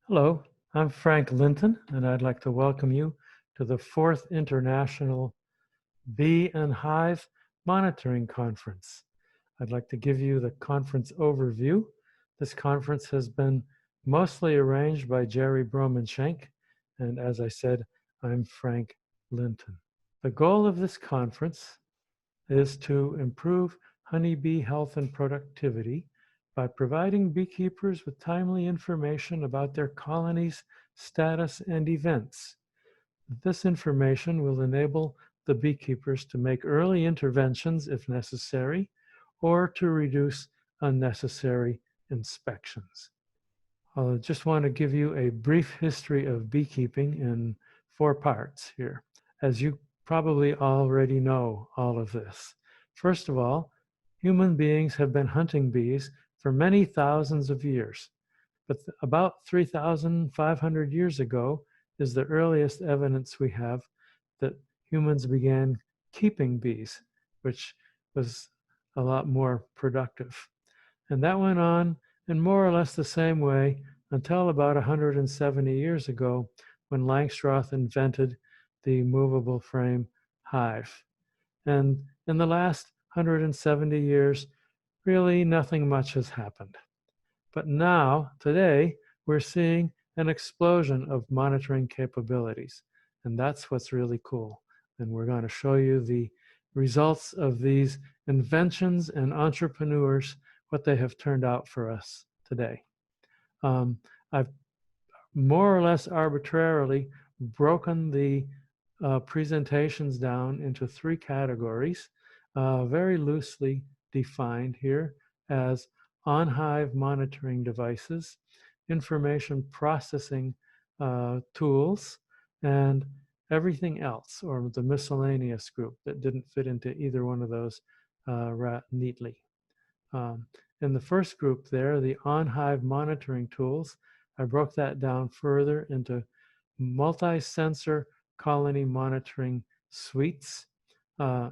Hello, I'm Frank Linton, and I'd like to welcome you to the 4th International Bee and Hive Monitoring Conference. I'd like to give you the conference overview. This conference has been mostly arranged by Jerry Bromanshank, and as I said, I'm Frank Linton. The goal of this conference is to improve honeybee health and productivity by providing beekeepers with timely information about their colony's status and events. This information will enable the beekeepers to make early interventions if necessary, or to reduce unnecessary inspections. I just want to give you a brief history of beekeeping in 4 parts here, as you probably already know all of this. First of all, human beings have been hunting bees for many thousands of years, but about 3,500 years ago is the earliest evidence we have that humans began keeping bees, which was a lot more productive. And that went on in more or less the same way until about 170 years ago, when Langstroth invented the movable frame hive. And in the last 170 years, really nothing much has happened. But now, today, we're seeing an explosion of monitoring capabilities. And that's what's really cool. And we're going to show you the results of these inventions and entrepreneurs, what they have turned out for us today. I've more or less arbitrarily broken the presentations down into 3 categories, very loosely defined here as on-hive monitoring devices, information processing tools, and everything else, or the miscellaneous group that didn't fit into either one of those neatly. In the first group there, the on-hive monitoring tools, I broke that down further into multi-sensor colony monitoring suites,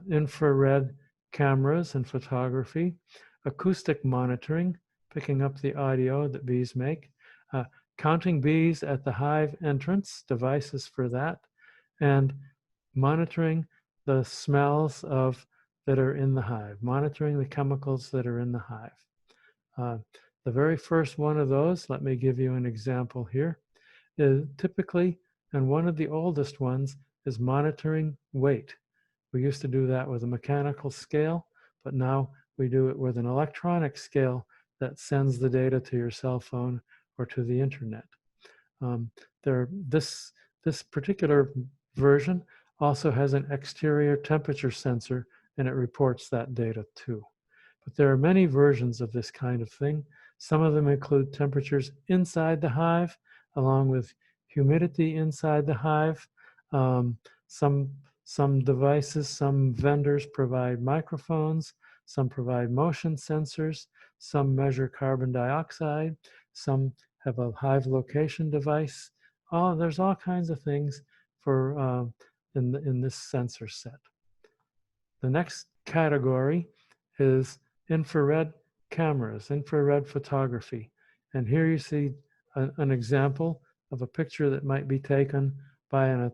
infrared cameras and photography, acoustic monitoring, picking up the audio that bees make, counting bees at the hive entrance, devices for that, and monitoring the smells that are in the hive, monitoring the chemicals that are in the hive. The very first one of those, let me give you an example here, is typically, and one of the oldest ones, is monitoring weight. We used to do that with a mechanical scale, but now we do it with an electronic scale that sends the data to your cell phone or to the internet. This particular version also has an exterior temperature sensor, and it reports that data too. But there are many versions of this kind of thing. Some of them include temperatures inside the hive, along with humidity inside the hive. Some devices, some vendors provide microphones, some provide motion sensors, some measure carbon dioxide, some have a hive location device. There's all kinds of things for in this sensor set. The next category is infrared cameras, infrared photography. And here you see an example of a picture that might be taken by an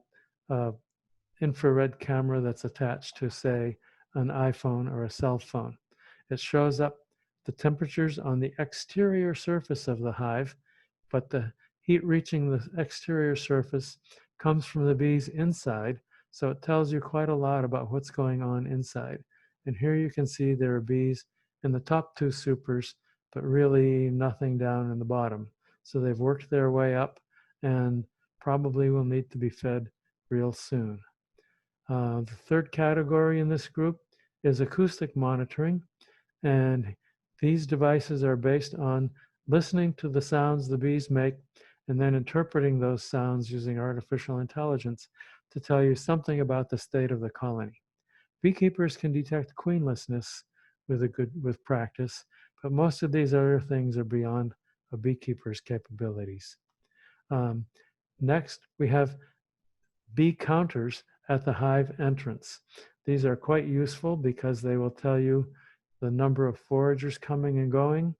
infrared camera that's attached to, say, an iPhone or a cell phone. It shows up the temperatures on the exterior surface of the hive, but the heat reaching the exterior surface comes from the bees inside, so it tells you quite a lot about what's going on inside. And here you can see there are bees in the top 2 supers, but really nothing down in the bottom. So they've worked their way up and probably will need to be fed real soon. The third category in this group is acoustic monitoring, and these devices are based on listening to the sounds the bees make and then interpreting those sounds using artificial intelligence to tell you something about the state of the colony. Beekeepers can detect queenlessness with practice, but most of these other things are beyond a beekeeper's capabilities. Next, we have bee counters at the hive entrance. These are quite useful because they will tell you the number of foragers coming and going,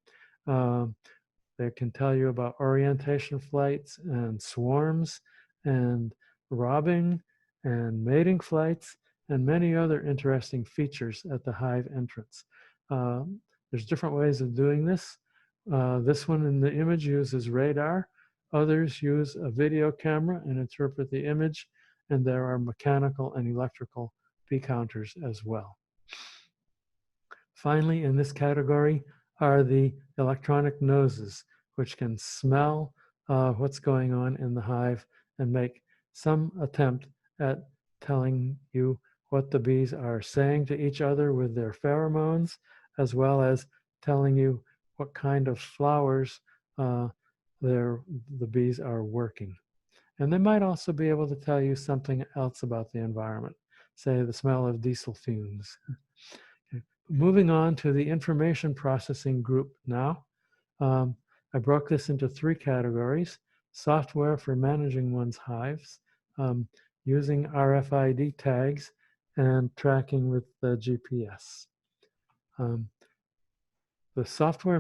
They can tell you about orientation flights and swarms and robbing and mating flights and many other interesting features at the hive entrance. There's different ways of doing this. This one in the image uses radar. Others use a video camera and interpret the image, and there are mechanical and electrical bee counters as well. Finally, in this category are the electronic noses, which can smell what's going on in the hive and make some attempt at telling you what the bees are saying to each other with their pheromones, as well as telling you what kind of flowers the bees are working. And they might also be able to tell you something else about the environment, say the smell of diesel fumes. Moving on to the information processing group now. I broke this into 3 categories: software for managing one's hives, using RFID tags, and tracking with the GPS. The software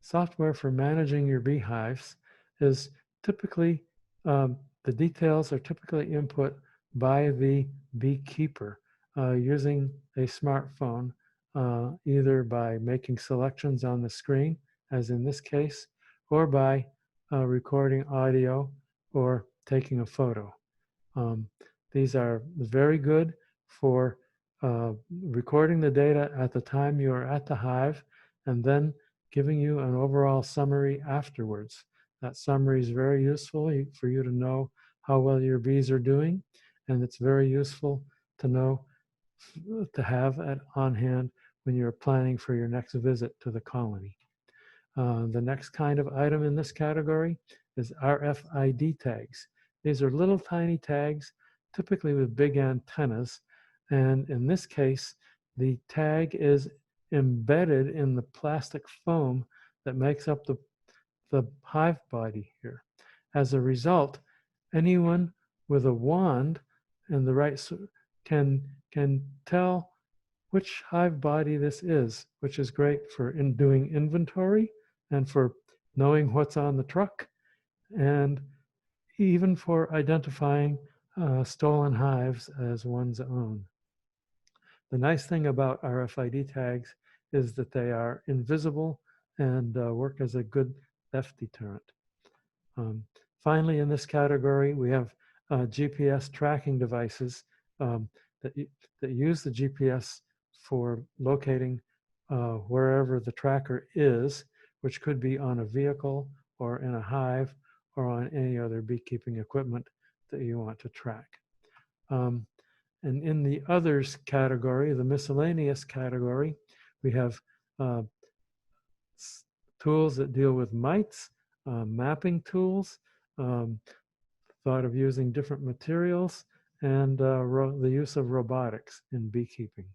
software for managing your beehives is typically, the details are typically input by the beekeeper using a smartphone, either by making selections on the screen, as in this case, or by recording audio or taking a photo. These are very good for recording the data at the time you are at the hive and then giving you an overall summary afterwards. That summary is very useful for you to know how well your bees are doing, and it's very useful to know, to have on hand when you're planning for your next visit to the colony. The next kind of item in this category is RFID tags. These are little tiny tags, typically with big antennas, and in this case, the tag is embedded in the plastic foam that makes up the hive body here. As a result, anyone with a wand and the right can tell which hive body this is, which is great for doing inventory and for knowing what's on the truck, and even for identifying stolen hives as one's own. The nice thing about RFID tags is that they are invisible and work as a good theft deterrent. Finally, in this category, we have GPS tracking devices that use the GPS for locating wherever the tracker is, which could be on a vehicle or in a hive or on any other beekeeping equipment that you want to track. And in the others category, the miscellaneous category, we have tools that deal with mites, mapping tools, thought of using different materials, and the use of robotics in beekeeping.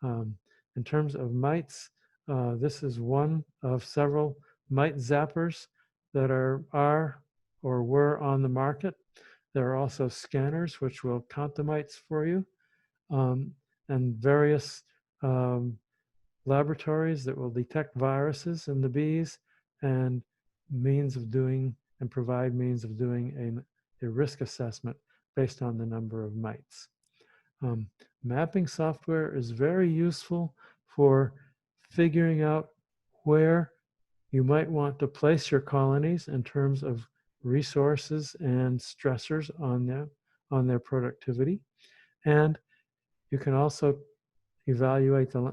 In terms of mites, this is one of several mite zappers that are or were on the market. There are also scanners which will count the mites for you, and various laboratories that will detect viruses in the bees and provide means of doing a risk assessment based on the number of mites. Mapping software is very useful for figuring out where you might want to place your colonies in terms of resources and stressors on their productivity. And you can also evaluate the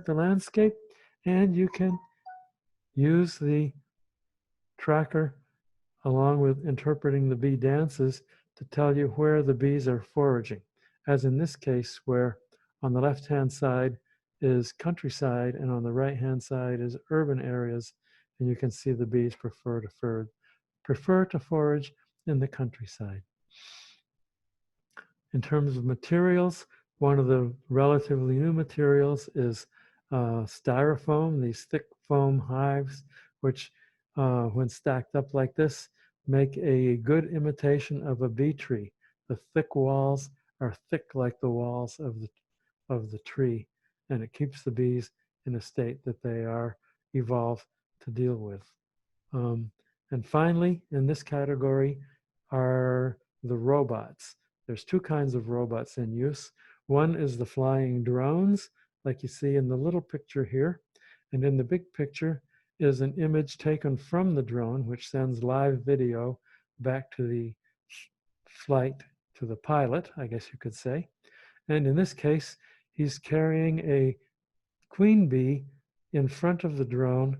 landscape, and you can use the tracker along with interpreting the bee dances to tell you where the bees are foraging, as in this case, where on the left-hand side is countryside and on the right-hand side is urban areas, and you can see the bees prefer to forage in the countryside. In terms of materials, one of the relatively new materials is styrofoam, these thick foam hives, which when stacked up like this, make a good imitation of a bee tree. The thick walls are thick like the walls of the tree, and it keeps the bees in a state that they are evolved to deal with. And finally, in this category are the robots. There's two kinds of robots in use. One is the flying drones, like you see in the little picture here. And in the big picture is an image taken from the drone, which sends live video back to the flight, to the pilot, I guess you could say. And in this case, he's carrying a queen bee in front of the drone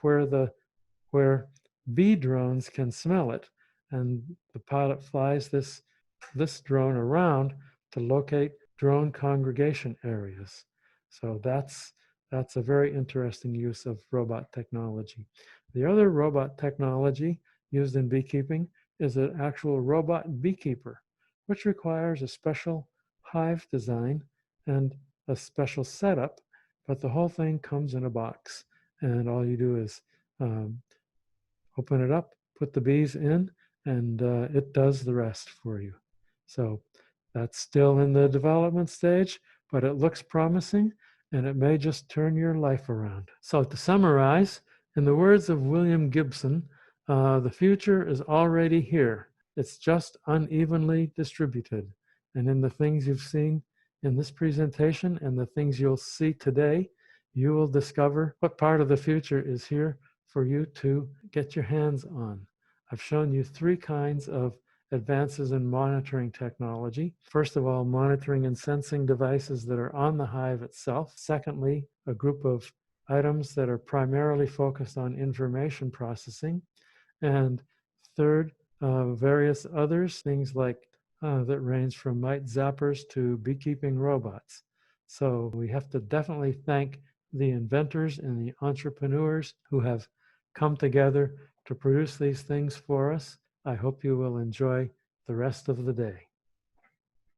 where bee drones can smell it. And the pilot flies this drone around to locate drone congregation areas. So that's a very interesting use of robot technology. The other robot technology used in beekeeping is an actual robot beekeeper, which requires a special hive design and a special setup, but the whole thing comes in a box. And all you do is open it up, put the bees in, and it does the rest for you. So that's still in the development stage, but it looks promising, and it may just turn your life around. So to summarize, in the words of William Gibson, the future is already here. It's just unevenly distributed. And in the things you've seen in this presentation and the things you'll see today, you will discover what part of the future is here for you to get your hands on. I've shown you three kinds of advances in monitoring technology. First of all, monitoring and sensing devices that are on the hive itself. Secondly, a group of items that are primarily focused on information processing. And third, various others, things like that range from mite zappers to beekeeping robots. So we have to definitely thank the inventors and the entrepreneurs who have come together to produce these things for us. I hope you will enjoy the rest of the day.